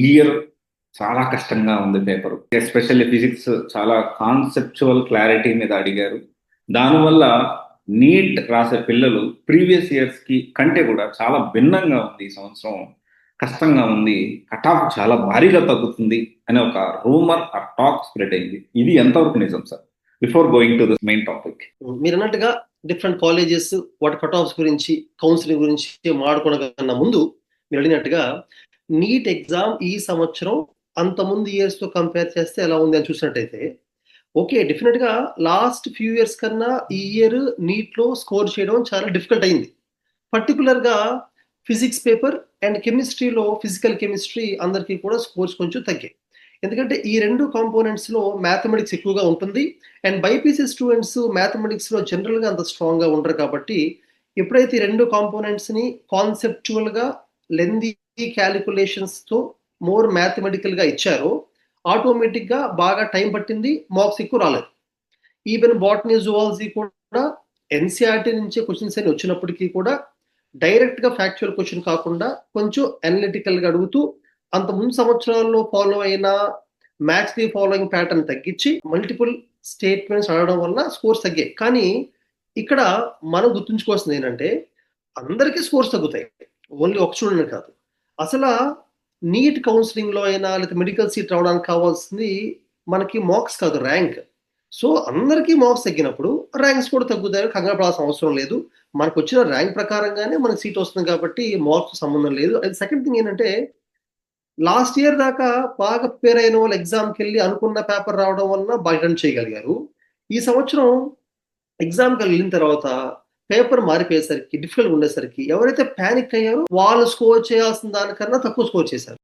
Year చాలా కష్టంగా ఉంది పేపర్. ఎస్పెషల్లీ ఫిజిక్స్ చాలా కాన్సెప్చువల్ క్లారిటీ మీద అడిగారు. దానివల్ల నీట్ రాసే పిల్లలు ప్రీవియస్ ఇయర్స్ కి కంటే కూడా చాలా భిన్నంగా ఉంది. ఈ సంవత్సరం కష్టంగా ఉంది, కట్ ఆఫ్ చాలా భారీగా తగ్గుతుంది అనే ఒక రూమర్ ఆ టాక్ స్ప్రెడ్ అయింది. ఇది ఎంతవరకు నిజం sir? Before going to the main topic. మీరు అన్నట్టుగా డిఫరెంట్ కాలేజెస్ వాటి కట్ ఆఫ్స్ గురించి, కౌన్సిలింగ్ గురించి మాట్లాడుకోవడం ముందు మీరు అడిగినట్టుగా నీట్ ఎగ్జామ్ ఈ సంవత్సరం అంతకుముందు ఇయర్స్ తో కంపేర్ చేస్తే ఎలా ఉంది అని చూసినట్టయితే, ఓకే, డెఫినెట్ గా లాస్ట్ ఫ్యూ ఇయర్స్ కన్నా ఈ ఇయర్ నీట్ లో స్కోర్ చేయడం చాలా డిఫికల్ట్ అయింది. పర్టికులర్ గా ఫిజిక్స్ పేపర్ అండ్ కెమిస్ట్రీలో ఫిజికల్ కెమిస్ట్రీ అందరికీ కూడా స్కోర్స్ కొంచెం తగ్గాయి. ఎందుకంటే ఈ రెండు కాంపోనెంట్స్ లో మ్యాథమెటిక్స్ ఎక్కువగా ఉంటుంది. అండ్ బైపీసీ స్టూడెంట్స్ మ్యాథమెటిక్స్ లో జనరల్ గా అంత స్ట్రాంగ్ గా ఉండరు కాబట్టి ఎప్పుడైతే ఈ రెండు కాంపోనెంట్స్ ని కాన్సెప్చువల్ గా లెందీ క్యాలిక్యులేషన్స్ తో మోర్ మ్యాథమెటికల్ గా ఇచ్చారో ఆటోమేటిక్ గా బాగా టైం పట్టింది, మార్క్స్ ఎక్కువ రాలేదు. ఈవెన్ బాటనీ జువాలజీ కూడా ఎన్సీఆర్టీ నుంచే క్వశ్చన్స్ అని వచ్చినప్పటికీ కూడా డైరెక్ట్ గా ఫ్యాక్చువల్ క్వశ్చన్ కాకుండా కొంచెం అనలిటికల్ గా అడుగుతూ అంత ముందు సంవత్సరాల్లో ఫాలో అయిన మ్యాథ్స్ ది ఫాలోయింగ్ ప్యాటర్న్ తగ్గించి మల్టిపుల్ స్టేట్మెంట్స్ అడగడం వల్ల స్కోర్స్ తగ్గాయి. కానీ ఇక్కడ మనం గుర్తుంచుకోవాల్సింది ఏంటంటే అందరికీ స్కోర్స్ తగ్గుతాయి, ఓన్లీ ఒక స్టూడెంట్ కాదు. అసలు నీట్ కౌన్సిలింగ్ లో అయినా లేదా మెడికల్ సీట్ రావడానికి కావాల్సింది మనకి మార్క్స్ కాదు, ర్యాంక్. సో అందరికీ మార్క్స్ తగ్గినప్పుడు ర్యాంక్స్ కూడా తగ్గుతాయి, కంగారు పడాల్సిన అవసరం లేదు. మనకు వచ్చిన ర్యాంక్ ప్రకారంగానే మనకి సీట్ వస్తుంది కాబట్టి మార్క్స్ సంబంధం లేదు. అది సెకండ్ థింగ్ ఏంటంటే లాస్ట్ ఇయర్ దాకా బాగా ప్రిపేర్ అయిన వాళ్ళు ఎగ్జామ్కి వెళ్ళి అనుకున్న పేపర్ రావడం వలన బాగా అటెండ్ చేయగలిగారు. ఈ సంవత్సరం ఎగ్జామ్కి వెళ్ళిన తర్వాత పేపర్ మారిపోయేసరికి డిఫికల్ట్ ఉండేసరికి ఎవరైతే ప్యానిక్ అయ్యారో వాళ్ళు స్కోర్ చేయాల్సిన దానికన్నా తక్కువ స్కోర్ చేశారు.